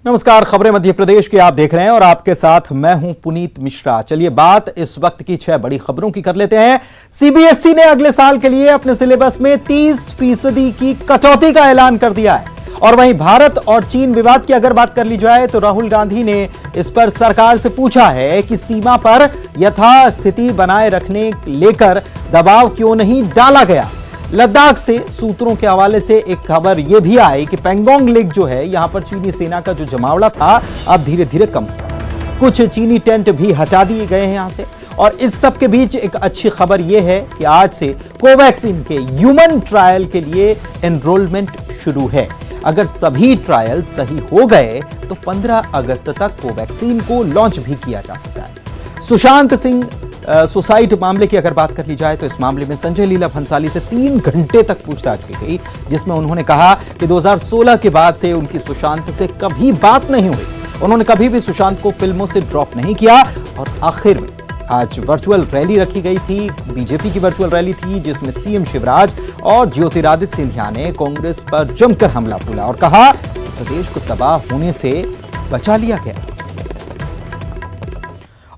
नमस्कार, खबरें मध्य प्रदेश की आप देख रहे हैं और आपके साथ मैं हूं पुनीत मिश्रा। चलिए बात इस वक्त की 6 बड़ी खबरों की कर लेते हैं। सीबीएसई ने अगले साल के लिए अपने सिलेबस में 30% की कटौती का ऐलान कर दिया है। और वहीं भारत और चीन विवाद की अगर बात कर ली जाए तो राहुल गांधी ने इस पर सरकार से पूछा है कि सीमा पर यथास्थिति बनाए रखने लेकर दबाव क्यों नहीं डाला गया। लद्दाख से सूत्रों के हवाले से एक खबर यह भी आई कि पेंगोंग लेक जो है यहां पर चीनी सेना का जो जमावड़ा था अब धीरे धीरे कम हुआ। कुछ चीनी टेंट भी हटा दिए गए हैं यहां से। और इस सब के बीच एक अच्छी खबर यह है कि आज से कोवैक्सीन के ह्यूमन ट्रायल के लिए एनरोलमेंट शुरू है। अगर सभी ट्रायल सही हो गए तो 15 अगस्त तक कोवैक्सीन को लॉन्च भी किया जा सकता है। सुशांत सिंह सुसाइड मामले की अगर बात कर ली जाए तो इस मामले में संजय लीला भंसाली से 3 घंटे तक पूछताछ की गई, जिसमें उन्होंने कहा कि 2016 के बाद से उनकी सुशांत से कभी बात नहीं हुई। उन्होंने कभी भी सुशांत को फिल्मों से ड्रॉप नहीं किया। और आखिर में आज वर्चुअल रैली रखी गई थी, बीजेपी की वर्चुअल रैली थी, जिसमें सीएम शिवराज और ज्योतिरादित्य सिंधिया ने कांग्रेस पर जमकर हमला बोला और कहा प्रदेश को तबाह होने से बचा लिया गया।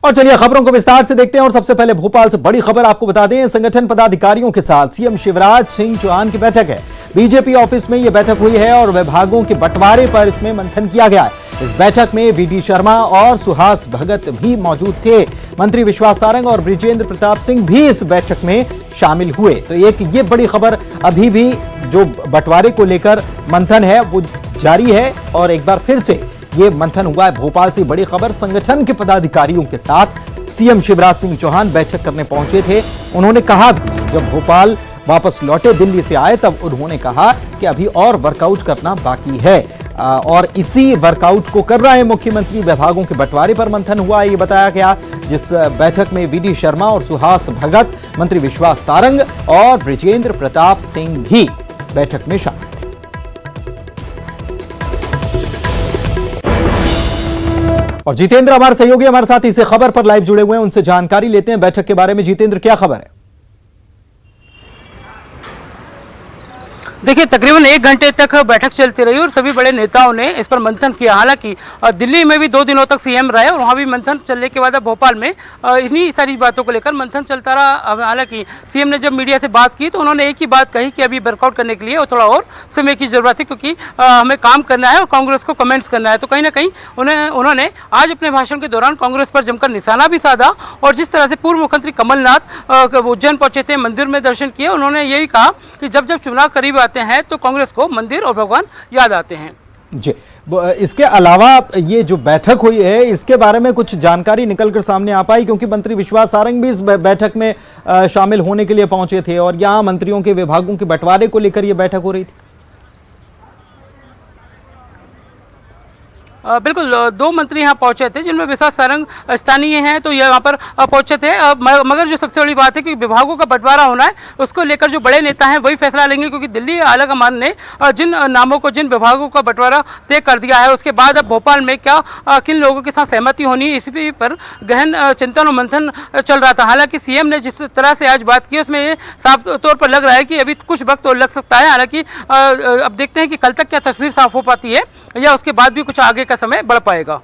और चलिए खबरों को विस्तार से देखते हैं। और सबसे पहले भोपाल से बड़ी खबर आपको बता दें, संगठन पदाधिकारियों के साथ सीएम शिवराज सिंह चौहान की बैठक है। बीजेपी ऑफिस में यह बैठक हुई है और विभागों के बंटवारे पर इसमें मंथन किया गया है। इस बैठक में वीडी शर्मा और सुहास भगत भी मौजूद थे। मंत्री विश्वास सारंग और बृजेंद्र प्रताप सिंह भी इस बैठक में शामिल हुए। तो एक ये बड़ी खबर, अभी भी जो बंटवारे को लेकर मंथन है वो जारी है और एक बार फिर से ये मंथन हुआ है। भोपाल से बड़ी खबर, संगठन के पदाधिकारियों के साथ सीएम शिवराज सिंह चौहान बैठक करने पहुंचे थे। उन्होंने कहा भी, जब भोपाल वापस लौटे दिल्ली से आए तब उन्होंने कहा कि अभी और वर्कआउट करना बाकी है और इसी वर्कआउट को कर रहे हैं मुख्यमंत्री। विभागों के बंटवारे पर मंथन हुआ ये बताया गया, जिस बैठक में वीडी शर्मा और सुहास भगत, मंत्री विश्वास सारंग और बृजेंद्र प्रताप सिंह भी बैठक में शामिल। और जितेंद्र हमारे सहयोगी हमारे साथ इस खबर पर लाइव जुड़े हुए हैं, उनसे जानकारी लेते हैं बैठक के बारे में। जितेंद्र, क्या खबर है? देखिए, तकरीबन 1 घंटे तक बैठक चलती रही और सभी बड़े नेताओं ने इस पर मंथन किया। हालांकि दिल्ली में भी 2 दिनों तक सीएम रहे और वहाँ भी मंथन चलने के बाद अब भोपाल में इन्हीं सारी बातों को लेकर मंथन चलता रहा। हालांकि सीएम ने जब मीडिया से बात की तो उन्होंने एक ही बात कही कि अभी वर्कआउट करने के लिए थोड़ा और समय की जरूरत है, क्योंकि हमें काम करना है और कांग्रेस को कमेंट्स करना है। तो कहीं ना कहीं उन्होंने आज अपने भाषण के दौरान कांग्रेस पर जमकर निशाना भी साधा। और जिस तरह से पूर्व मुख्यमंत्री कमलनाथ उज्जैन पहुंचे थे, मंदिर में दर्शन किए, उन्होंने यही कहा कि जब जब चुनाव करीब आते हैं तो कांग्रेस को मंदिर और भगवान याद आते हैं। जी, इसके अलावा ये जो बैठक हुई है इसके बारे में कुछ जानकारी निकलकर सामने आ पाई, क्योंकि मंत्री विश्वास सारंग भी इस बैठक में शामिल होने के लिए पहुंचे थे और यहां मंत्रियों के विभागों के बंटवारे को लेकर यह बैठक हो रही थी। बिल्कुल, 2 मंत्री यहाँ पहुंचे थे, जिनमें विश्वास सारंग स्थानीय हैं तो यहाँ पर पहुंचे थे। मगर जो सबसे बड़ी बात है कि विभागों का बंटवारा होना है, उसको लेकर जो बड़े नेता हैं वही फैसला लेंगे, क्योंकि दिल्ली आलाकमान ने जिन नामों को, जिन विभागों का बंटवारा तय कर दिया है, उसके बाद अब भोपाल में क्या किन लोगों के साथ सहमति होनी है, इसी पर गहन चिंतन और मंथन चल रहा था। हालांकि सीएम ने जिस तरह से आज बात की उसमें साफ तौर पर लग रहा है कि अभी कुछ वक्त और लग सकता है। हालांकि अब देखते हैं कि कल तक क्या तस्वीर साफ हो पाती है या उसके बाद भी कुछ आगे का समय बढ़ पाएगा।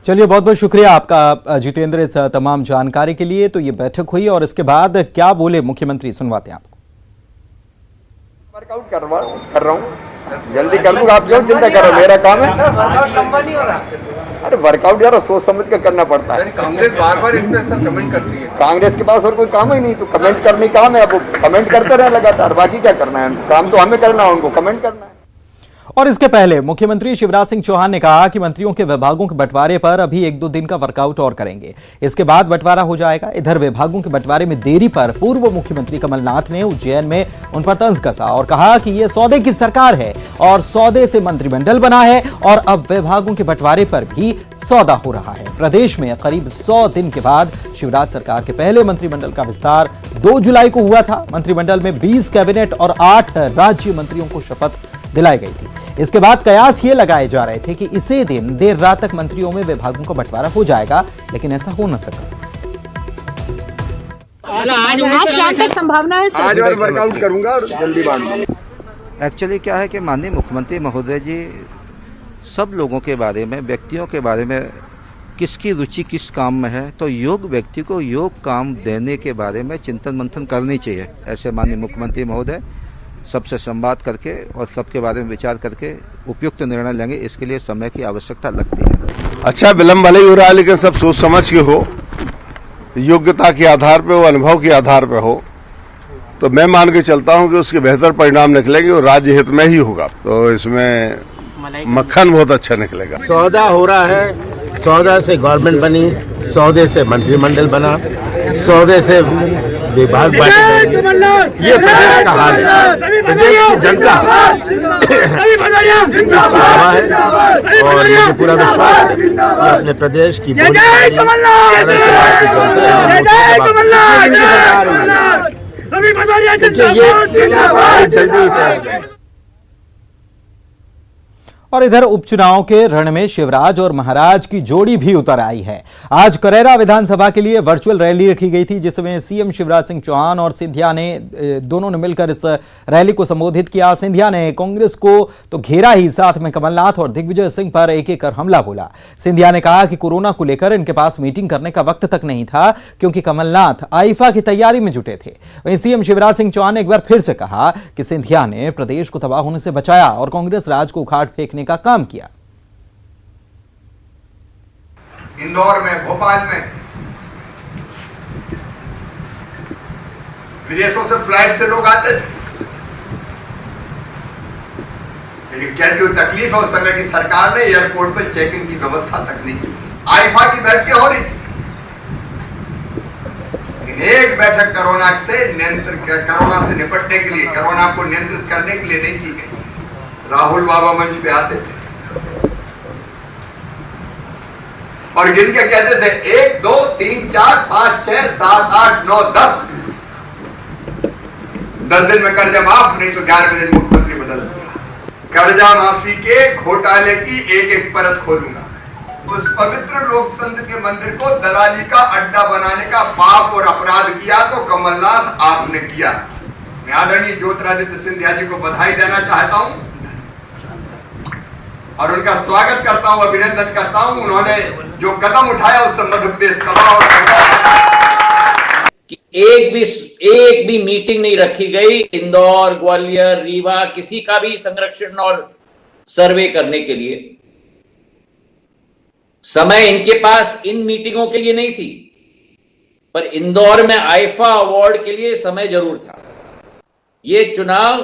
चलिए, बहुत बहुत शुक्रिया आपका जितेंद्र इस तमाम जानकारी के लिए। तो ये बैठक हुई और इसके बाद क्या बोले मुख्यमंत्री, सुनवाते हैं आपको। वर्कआउट कर रहा हूँ, जल्दी कर दूंगा, आप क्यों चिंता कर रहे हो, मेरा काम है। वर्कआउट लंबा नहीं हो रहा। अरे वर्कआउट यार सोच समझ कर करना पड़ता है। कांग्रेस बार-बार इस पर कमेंट करती है। कांग्रेस के पास और कोई काम ही नहीं, तो कमेंट करने काम है, अब कमेंट करते रहे लगातार, बाकी क्या करना है, काम तो हमें करना है, उनको कमेंट करना है। और इसके पहले मुख्यमंत्री शिवराज सिंह चौहान ने कहा कि मंत्रियों के विभागों के बंटवारे पर अभी 1-2 दिन का वर्कआउट और करेंगे, इसके बाद बंटवारा हो जाएगा। इधर विभागों के बंटवारे में देरी पर पूर्व मुख्यमंत्री कमलनाथ ने उज्जैन में उन पर तंज कसा और कहा कि यह सौदे की सरकार है और सौदे से मंत्रिमंडल बना है और अब विभागों के बंटवारे पर भी सौदा हो रहा है। प्रदेश में करीब 100 दिन के बाद शिवराज सरकार के पहले मंत्रिमंडल का विस्तार 2 जुलाई को हुआ था। मंत्रिमंडल में 20 कैबिनेट और 8 राज्य मंत्रियों को शपथ दिलाई गई थी। इसके बाद कयास ये लगाए जा रहे थे कि इसी दिन देर रात तक मंत्रियों में विभागों का बंटवारा हो जाएगा, लेकिन ऐसा हो न सका। आज शाम तक संभावना है सर। आज और वर्कआउट करूंगा और जल्दी बांधूंगा। एक्चुअली क्या है कि माननीय मुख्यमंत्री महोदय जी सब लोगों के बारे में, व्यक्तियों के बारे में, किसकी रुचि किस काम में है, तो योग्य व्यक्ति को योग्य काम देने के बारे में चिंतन मंथन करनी चाहिए। ऐसे माननीय मुख्यमंत्री महोदय सबसे संवाद करके और सबके बारे में विचार करके उपयुक्त निर्णय लेंगे। इसके लिए समय की आवश्यकता लगती है। अच्छा, विलम्ब भले ही हो रहा है, लेकिन सब सोच समझ के हो, योग्यता के आधार पे हो, अनुभव के आधार पे हो, तो मैं मान के चलता हूं कि उसके बेहतर परिणाम निकलेंगे और राज्य हित में ही होगा। तो इसमें मक्खन बहुत अच्छा निकलेगा। सौदा हो रहा है, सौदा से गवर्नमेंट बनी, सौदे से मंत्रिमंडल बना, सौदे से विभाग बने। ये प्रदेश का हाल है। प्रदेश की जनता इसका हवा है और मुझे पूरा विश्वास है कि अपने प्रदेश की जल्दी। और इधर उपचुनाव के रण में शिवराज और महाराज की जोड़ी भी उतर आई है। आज करेरा विधानसभा के लिए वर्चुअल रैली रखी गई थी, जिसमें सीएम शिवराज सिंह चौहान और सिंधिया ने दोनों ने मिलकर इस रैली को संबोधित किया। सिंधिया ने कांग्रेस को तो घेरा ही, साथ में कमलनाथ और दिग्विजय सिंह पर एक एक कर हमला बोला। सिंधिया ने कहा कि कोरोना को लेकर इनके पास मीटिंग करने का वक्त तक नहीं था, क्योंकि कमलनाथ आईफा की तैयारी में जुटे थे। वहीं सीएम शिवराज सिंह चौहान ने एक बार फिर से कहा कि सिंधिया ने प्रदेश को तबाह होने से बचाया और कांग्रेस राज को उखाड़ फेंकने का काम किया। इंदौर में, भोपाल में विदेशों से फ्लाइट से लोग आते थे, लेकिन क्या जो तकलीफ है उस समय की सरकार ने एयरपोर्ट पर चेक इन की व्यवस्था तक नहीं की। आईफा की बैठकें हो रही थी, लेकिन एक बैठक कोरोना से निपटने के लिए, कोरोना को नियंत्रित करने के लिए नहीं की गई। राहुल बाबा मंच पे आते थे और गिन के कहते थे 1 2 3 4 5 6 7 8 9 10 दिन में कर्जा माफ, नहीं तो 11वें दिन मुख्यमंत्री बदल दिया। कर्जा माफी के घोटाले की एक एक परत खोलूंगा। उस पवित्र लोकतंत्र के मंदिर को दलाली का अड्डा बनाने का पाप और अपराध किया तो कमलनाथ आपने किया। मैं आदरणीय ज्योतिरादित्य सिंधिया जी को बधाई देना चाहता हूं और उनका स्वागत करता हूं, अभिनंदन करता हूं। उन्होंने जो कदम उठाया उससे मध्य प्रदेश कि एक भी मीटिंग नहीं रखी गई इंदौर, ग्वालियर, रीवा, किसी का भी संरक्षण और सर्वे करने के लिए। समय इनके पास इन मीटिंगों के लिए नहीं थी, पर इंदौर में आईफा अवार्ड के लिए समय जरूर था। ये चुनाव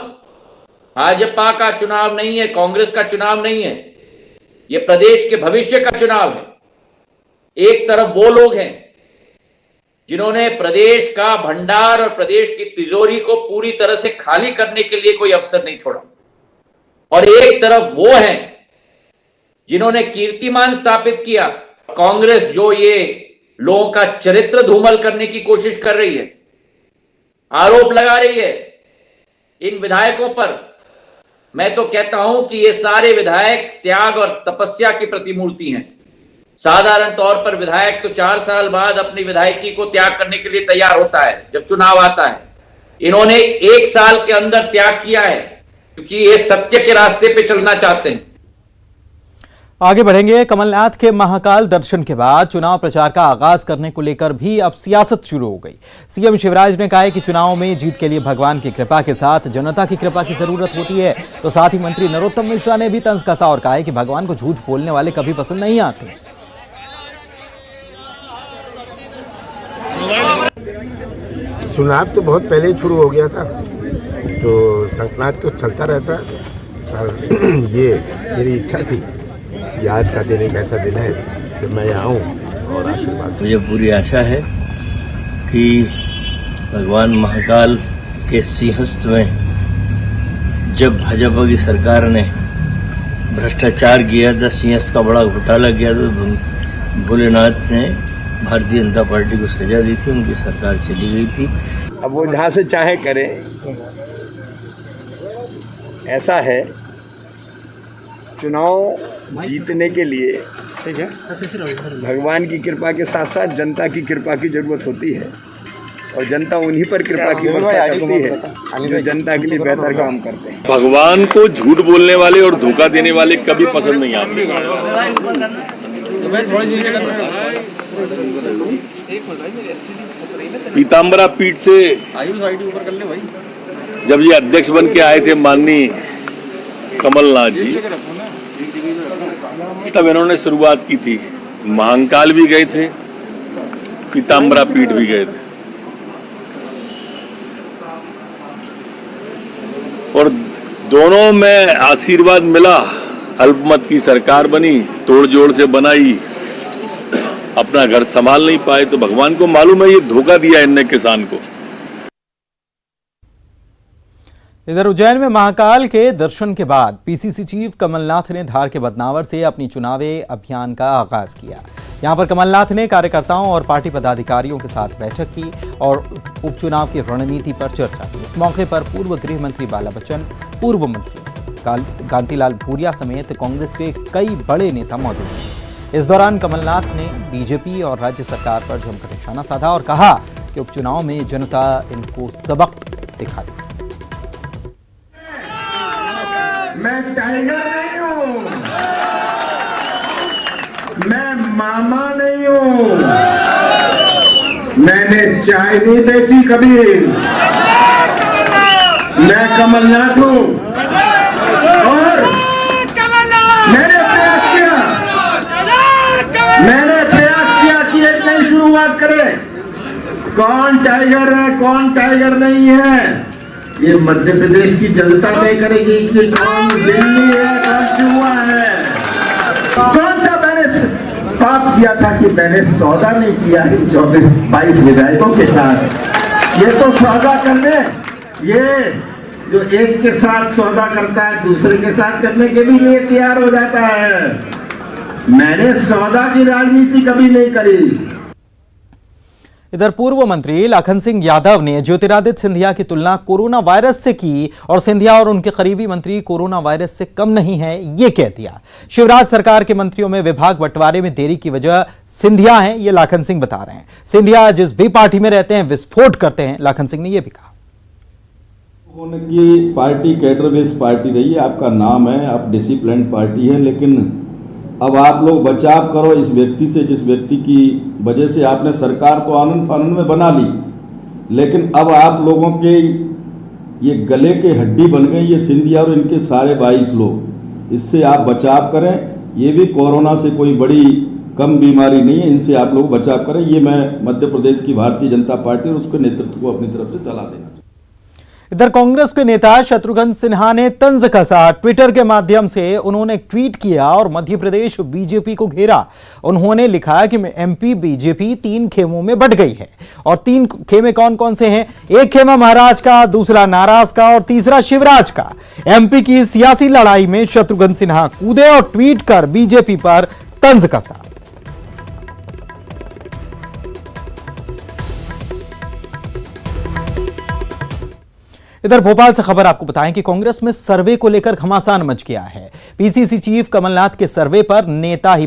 भाजपा का चुनाव नहीं है, कांग्रेस का चुनाव नहीं है, यह प्रदेश के भविष्य का चुनाव है। एक तरफ वो लोग हैं जिन्होंने प्रदेश का भंडार और प्रदेश की तिजोरी को पूरी तरह से खाली करने के लिए कोई अवसर नहीं छोड़ा, और एक तरफ वो हैं जिन्होंने कीर्तिमान स्थापित किया। कांग्रेस जो ये लोगों का चरित्र धूमल करने की कोशिश कर रही है, आरोप लगा रही है इन विधायकों पर, मैं तो कहता हूं कि ये सारे विधायक त्याग और तपस्या की प्रतिमूर्ति हैं। साधारण तौर पर विधायक तो 4 साल बाद अपनी विधायकी को त्याग करने के लिए तैयार होता है जब चुनाव आता है। इन्होंने 1 साल के अंदर त्याग किया है, क्योंकि ये सत्य के रास्ते पे चलना चाहते हैं। आगे बढ़ेंगे। कमलनाथ के महाकाल दर्शन के बाद चुनाव प्रचार का आगाज करने को लेकर भी अब सियासत शुरू हो गई। सीएम शिवराज ने कहा है कि चुनाव में जीत के लिए भगवान की कृपा के साथ जनता की कृपा की जरूरत होती है। तो साथ ही मंत्री नरोत्तम मिश्रा ने भी तंज कसा और कहा है कि भगवान को झूठ बोलने वाले कभी पसंद नहीं आते। चुनाव तो बहुत पहले ही शुरू हो गया था, तो संकनाट तो चलता रहता है, पर ये मेरी इच्छा थी कि आज का दिन एक ऐसा दिन है कि मैं यहाँ आऊँ और आशीर्वाद। मुझे पूरी आशा है कि भगवान महाकाल के सिंहस्थ में जब भाजपा की सरकार ने भ्रष्टाचार किया था, सिंहस्थ का बड़ा घोटाला किया, तो भोलेनाथ ने भारतीय जनता पार्टी को सजा दी थी, उनकी सरकार चली गई थी। अब वो जहाँ से चाहे करें, ऐसा है चुनाव जीतने के लिए भगवान की कृपा के साथ साथ जनता की कृपा की जरूरत होती है। और जनता उन्हीं पर कृपा की वर्षा करती है जो जनता के लिए बेहतर काम करते हैं। भगवान को झूठ बोलने वाले और धोखा देने वाले कभी पसंद नहीं आते। पीताम्बरा पीठ से जब ये अध्यक्ष बन के आए थे माननीय कमलनाथ जी, तब इन्होंने शुरुआत की थी। महाकाल भी गए थे, पीताम्बरा पीठ भी गए थे, और दोनों में आशीर्वाद मिला। अल्पमत की सरकार बनी, तोड़ जोड़ से बनाई, अपना घर संभाल नहीं पाए। तो भगवान को मालूम है ये धोखा दिया इनने किसान को। इधर उज्जैन में महाकाल के दर्शन के बाद पीसीसी चीफ कमलनाथ ने धार के बदनावर से अपनी चुनावी अभियान का आगाज किया। यहां पर कमलनाथ ने कार्यकर्ताओं और पार्टी पदाधिकारियों के साथ बैठक की और उपचुनाव की रणनीति पर चर्चा की। इस मौके पर पूर्व गृह मंत्री बाला बच्चन, पूर्व मंत्री कांतिलाल भूरिया समेत कांग्रेस के कई बड़े नेता मौजूद थे। इस दौरान कमलनाथ ने बीजेपी और राज्य सरकार पर जमकर निशाना साधा और कहा कि उपचुनाव में जनता इनको सबक सिखाएगी। मैं टाइगर नहीं हूँ, मैं मामा नहीं हूँ, मैंने चाय नहीं बेची कभी, मैं कमलनाथ हूँ और मैंने प्रयास किया कि एक नई शुरुआत करें। कौन टाइगर है कौन टाइगर नहीं है ये मध्य प्रदेश की जनता तय करेगी कि कौन दिल्ली है कौन चुआ है। कौन सा मैंने पाप किया था कि मैंने सौदा नहीं किया है 24-22 विधायकों के साथ। ये तो सौदा करने, ये जो एक के साथ सौदा करता है दूसरे के साथ करने के लिए तैयार हो जाता है। मैंने सौदा की राजनीति कभी नहीं करी। इधर पूर्व मंत्री लाखन सिंह यादव ने ज्योतिरादित्य सिंधिया की तुलना कोरोना वायरस से की और सिंधिया और उनके करीबी मंत्री कोरोना वायरस से कम नहीं है, ये कह दिया। शिवराज सरकार के मंत्रियों में विभाग बंटवारे में देरी की वजह सिंधिया है, ये लाखन सिंह बता रहे हैं। सिंधिया जिस भी पार्टी में रहते हैं विस्फोट करते हैं, लाखन सिंह ने यह भी कहा। की पार्टी कैडर बेस्ड पार्टी रही है, आपका नाम है, आप डिसिप्लिन पार्टी है, लेकिन अब आप लोग बचाव करो इस व्यक्ति से जिस व्यक्ति की वजह से आपने सरकार तो आनंद फानंद में बना ली, लेकिन अब आप लोगों के ये गले के हड्डी बन गई ये सिंधिया और इनके सारे 22 लोग। इससे आप बचाव करें, ये भी कोरोना से कोई बड़ी कम बीमारी नहीं है, इनसे आप लोग बचाव करें। ये मैं मध्य प्रदेश की भारतीय जनता पार्टी और उसके नेतृत्व को अपनी तरफ से सलाह देना। इधर कांग्रेस के नेता शत्रुघ्न सिन्हा ने तंज कसा। ट्विटर के माध्यम से उन्होंने ट्वीट किया और मध्य प्रदेश बीजेपी को घेरा। उन्होंने लिखा कि एमपी बीजेपी 3 खेमों में बंट गई है और 3 खेमे कौन कौन से हैं? एक खेमा महाराज का, दूसरा नाराज का और तीसरा शिवराज का। एमपी की सियासी लड़ाई में शत्रुघ्न सिन्हा कूदे और ट्वीट कर बीजेपी पर तंज कसा। इधर भोपाल से खबर आपको बताएं कि कांग्रेस में सर्वे को लेकर घमासान मच गया है। पीसीसी चीफ कमलनाथ के सर्वे पर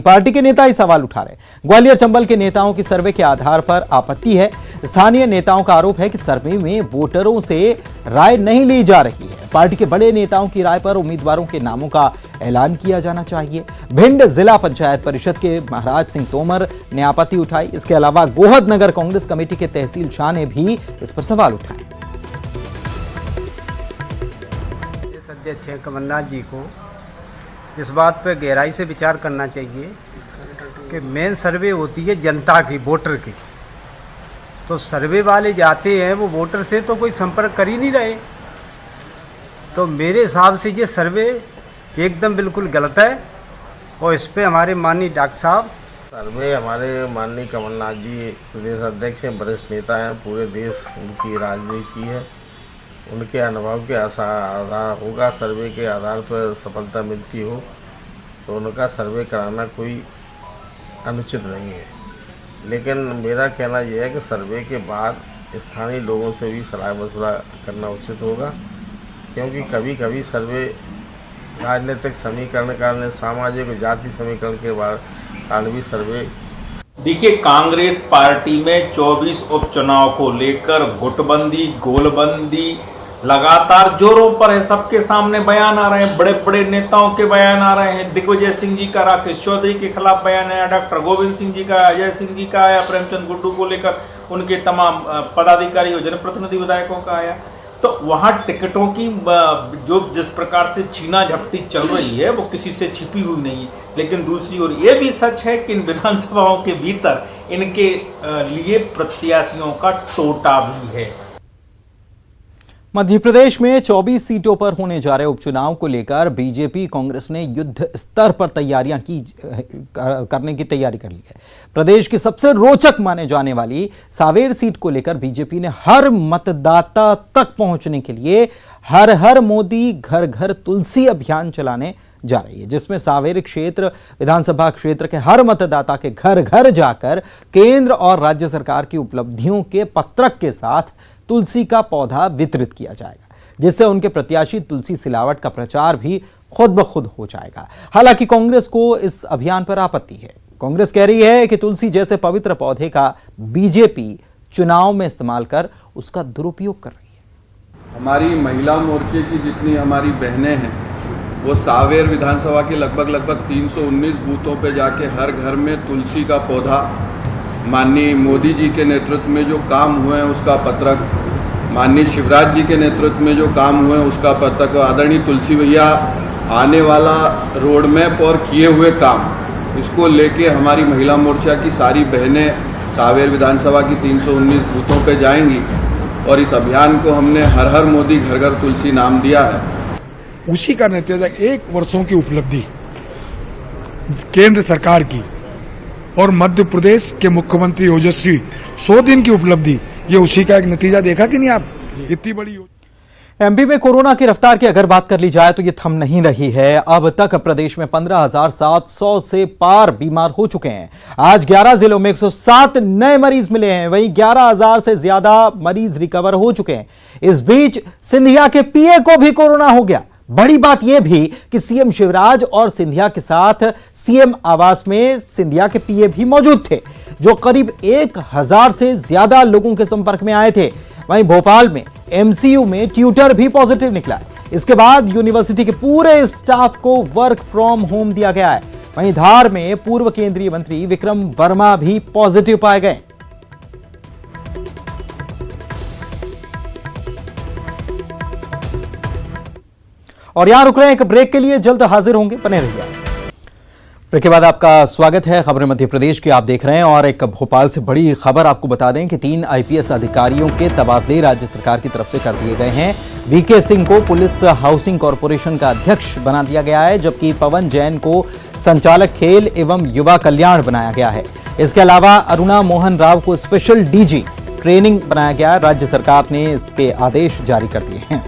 पार्टी के नेता ही सवाल उठा रहे। ग्वालियर चंबल के नेताओं की सर्वे के आधार पर आपत्ति है। स्थानीय नेताओं का आरोप है कि सर्वे में वोटरों से राय नहीं ली जा रही है। पार्टी के बड़े नेताओं की राय पर उम्मीदवारों के नामों का ऐलान किया जाना चाहिए। भिंड जिला पंचायत परिषद के महाराज सिंह तोमर ने आपत्ति उठाई। इसके अलावा गोहद नगर कांग्रेस कमेटी के तहसील शाह ने भी इस पर सवाल उठाए। अध्यक्ष कमलनाथ जी को इस बात पर गहराई से विचार करना चाहिए कि मेन सर्वे होती है जनता की, वोटर की। तो सर्वे वाले जाते हैं वो वोटर से तो कोई संपर्क कर ही नहीं रहे। तो मेरे हिसाब से ये सर्वे एकदम बिल्कुल गलत है और इस पे हमारे माननीय डॉक्टर साहब सर्वे हमारे माननीय कमलनाथ जी प्रदेश अध्यक्ष हैं, वरिष्ठ नेता हैं, पूरे देश उनकी राजनीति है, उनके अनुभव के आधार होगा सर्वे के आधार पर सफलता मिलती हो तो उनका सर्वे कराना कोई अनुचित नहीं है। लेकिन मेरा कहना यह है कि सर्वे के बाद स्थानीय लोगों से भी सलाह मशवरा करना उचित होगा, क्योंकि कभी कभी सर्वे राजनीतिक समीकरण कारण, सामाजिक जाति समीकरण के कारण भी सर्वे देखिए, कांग्रेस पार्टी में 24 उपचुनाव को लेकर गुटबंदी, गोलबंदी लगातार जोरों पर है। सबके सामने बयान आ रहे हैं, बड़े बड़े नेताओं के बयान आ रहे हैं। दिग्विजय सिंह जी का राकेश चौधरी के खिलाफ बयान आया, डॉक्टर गोविंद सिंह जी का, अजय सिंह जी का आया, प्रेमचंद गुड्डू को लेकर उनके तमाम पदाधिकारी और जनप्रतिनिधि विधायकों का आया। तो वहां टिकटों की जो जिस प्रकार से छीना झपटी चल रही है वो किसी से छिपी हुई नहीं है। लेकिन दूसरी ओर ये भी सच है कि इन विधानसभाओं के भीतर इनके लिए प्रत्याशियों का टोटा भी है। मध्य प्रदेश में 24 सीटों पर होने जा रहे उपचुनाव को लेकर बीजेपी कांग्रेस ने युद्ध स्तर पर तैयारियां करने की तैयारी कर ली है। प्रदेश की सबसे रोचक माने जाने वाली सावेर सीट को लेकर बीजेपी ने हर मतदाता तक पहुंचने के लिए हर हर मोदी घर घर तुलसी अभियान चलाने जा रही है, जिसमें सावेर क्षेत्र विधानसभा क्षेत्र के हर मतदाता के घर घर जाकर केंद्र और राज्य सरकार की उपलब्धियों के पत्रक के साथ तुलसी का पौधा वितरित किया जाएगा, जिससे उनके प्रत्याशी तुलसी सिलावट का प्रचार भी खुद ब खुद हो जाएगा। हालांकि कांग्रेस को इस अभियान पर आपत्ति है। कांग्रेस कह रही है कि तुलसी जैसे पवित्र पौधे का बीजेपी चुनाव में इस्तेमाल कर उसका दुरुपयोग कर रही है। हमारी महिला मोर्चे की जितनी हमारी बहनें हैं वो सावेर विधानसभा के लगभग 319 बूथों पे जाके हर घर में तुलसी का पौधा, माननीय मोदी जी के नेतृत्व में जो काम हुए हैं उसका पत्रक, माननीय शिवराज जी के नेतृत्व में जो काम हुए हैं उसका पत्रक, आदरणीय तुलसी भैया आने वाला रोड मैप और किए हुए काम, इसको लेके हमारी महिला मोर्चा की सारी बहनें सावेर विधानसभा की 319 बूथों पे जाएंगी और इस अभियान को हमने हर हर मोदी घर घर तुलसी नाम दिया है। उसी का नतीजा 1 वर्षों की उपलब्धि केंद्र सरकार की और मध्य प्रदेश के मुख्यमंत्री ओजस्वी 100 दिन की उपलब्धि, ये उसी का एक नतीजा देखा कि नहीं आप? इतनी बड़ी एमपी में कोरोना की रफ्तार की अगर बात कर ली जाए तो ये थम नहीं रही है। अब तक प्रदेश में 15,700 से पार बीमार हो चुके हैं। आज 11 जिलों में 107 नए मरीज मिले हैं, वहीं 11,000 से ज्यादा मरीज रिकवर हो चुके हैं। इस बीच सिंधिया के पीए को भी कोरोना हो गया। बड़ी बात यह भी कि सीएम शिवराज और सिंधिया के साथ सीएम आवास में सिंधिया के पीए भी मौजूद थे, जो करीब 1,000 से ज्यादा लोगों के संपर्क में आए थे। वहीं भोपाल में एमसीयू में ट्यूटर भी पॉजिटिव निकला। इसके बाद यूनिवर्सिटी के पूरे स्टाफ को वर्क फ्रॉम होम दिया गया है। वहीं धार में पूर्व केंद्रीय मंत्री विक्रम वर्मा भी पॉजिटिव पाए गए। और यहां रुक रहे हैं एक ब्रेक के लिए, जल्द हाजिर होंगे, बने रहिए। ब्रेक के बाद आपका स्वागत है खबरें मध्य प्रदेश की आप देख रहे हैं। और एक भोपाल से बड़ी खबर आपको बता दें कि 3 आईपीएस अधिकारियों के तबादले राज्य सरकार की तरफ से कर दिए गए हैं। वीके सिंह को पुलिस हाउसिंग कॉर्पोरेशन का अध्यक्ष बना दिया गया है, जबकि पवन जैन को संचालक खेल एवं युवा कल्याण बनाया गया है। इसके अलावा अरुणा मोहन राव को स्पेशल डीजी ट्रेनिंग बनाया गया। राज्य सरकार ने इसके आदेश जारी कर दिए हैं।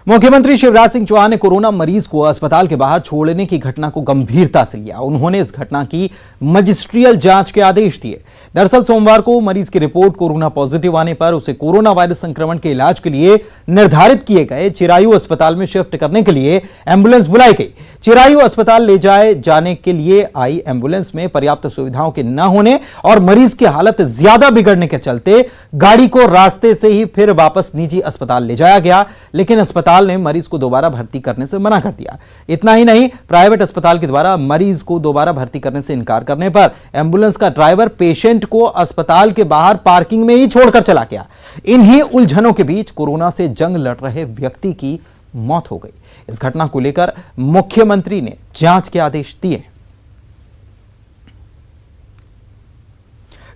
मुख्यमंत्री शिवराज सिंह चौहान ने कोरोना मरीज को अस्पताल के बाहर छोड़ने की घटना को गंभीरता से लिया। उन्होंने इस घटना की मजिस्ट्रियल जांच के आदेश दिए। दरअसल सोमवार को मरीज की रिपोर्ट कोरोना पॉजिटिव आने पर उसे कोरोना वायरस संक्रमण के इलाज के लिए निर्धारित किए गए चिरायु अस्पताल में शिफ्ट करने के लिए एम्बुलेंस बुलाई गई। चिरायु अस्पताल ले जाने के लिए आई एम्बुलेंस में पर्याप्त सुविधाओं के न होने और मरीज की हालत ज्यादा बिगड़ने के चलते गाड़ी को रास्ते से ही फिर वापस निजी अस्पताल ले जाया गया, लेकिन अस्पताल ने मरीज को दोबारा भर्ती करने से मना कर दिया। इतना ही नहीं, प्राइवेट अस्पताल के द्वारा मरीज को दोबारा भर्ती करने से इनकार करने पर एम्बुलेंस का ड्राइवर पेशेंट को अस्पताल के बाहर पार्किंग में ही छोड़कर चला गया। इन्हीं उलझनों के बीच कोरोना से जंग लड़ रहे व्यक्ति की मौत हो गई। इस घटना को लेकर मुख्यमंत्री ने जांच के आदेश दिए।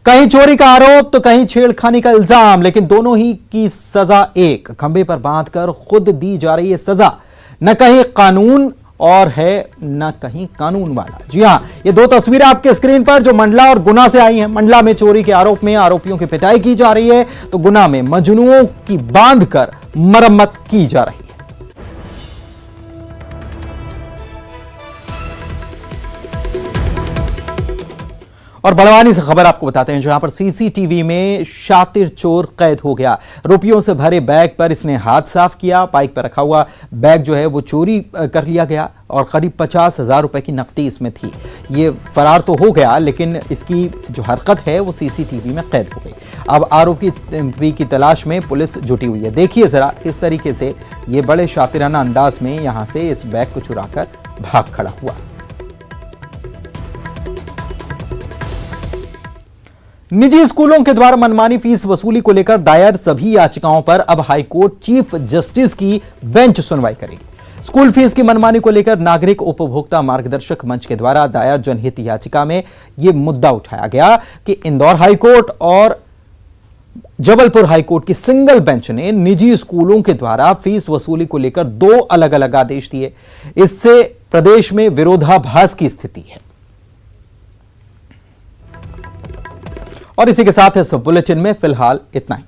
कहीं चोरी का आरोप तो कहीं छेड़खानी का इल्जाम, लेकिन दोनों ही की सजा एक। खंबे पर बांधकर खुद दी जा रही है सजा। न कहीं कानून और है न कहीं कानून वाला। जी हां, ये 2 तस्वीरें आपके स्क्रीन पर जो मंडला और गुना से आई हैं। मंडला में चोरी के आरोप में आरोपियों की पिटाई की जा रही है, तो गुना में मजनुओं की बांधकर मरम्मत की जा रही है। और बड़वानी से खबर आपको बताते हैं, जहां पर सीसीटीवी में शातिर चोर कैद हो गया। रुपयों से भरे बैग पर इसने हाथ साफ किया। बाइक पर रखा हुआ बैग जो है वो चोरी कर लिया गया और करीब 50,000 रुपए की नकदी इसमें थी। ये फरार तो हो गया, लेकिन इसकी जो हरकत है वो सीसीटीवी में कैद हो गई। अब आरोपी की तलाश में पुलिस जुटी हुई है। देखिए जरा किस तरीके से ये बड़े शातिराना अंदाज में यहां से इस बैग को चुराकर भाग खड़ा हुआ। निजी स्कूलों के द्वारा मनमानी फीस वसूली को लेकर दायर सभी याचिकाओं पर अब हाईकोर्ट चीफ जस्टिस की बेंच सुनवाई करेगी। स्कूल फीस की मनमानी को लेकर नागरिक उपभोक्ता मार्गदर्शक मंच के द्वारा दायर जनहित याचिका में यह मुद्दा उठाया गया कि इंदौर हाईकोर्ट और जबलपुर हाईकोर्ट की सिंगल बेंच ने निजी स्कूलों के द्वारा फीस वसूली को लेकर 2 अलग अलग आदेश दिए। इससे प्रदेश में विरोधाभास की स्थिति है। और इसी के साथ इस बुलेटिन में फिलहाल इतना ही।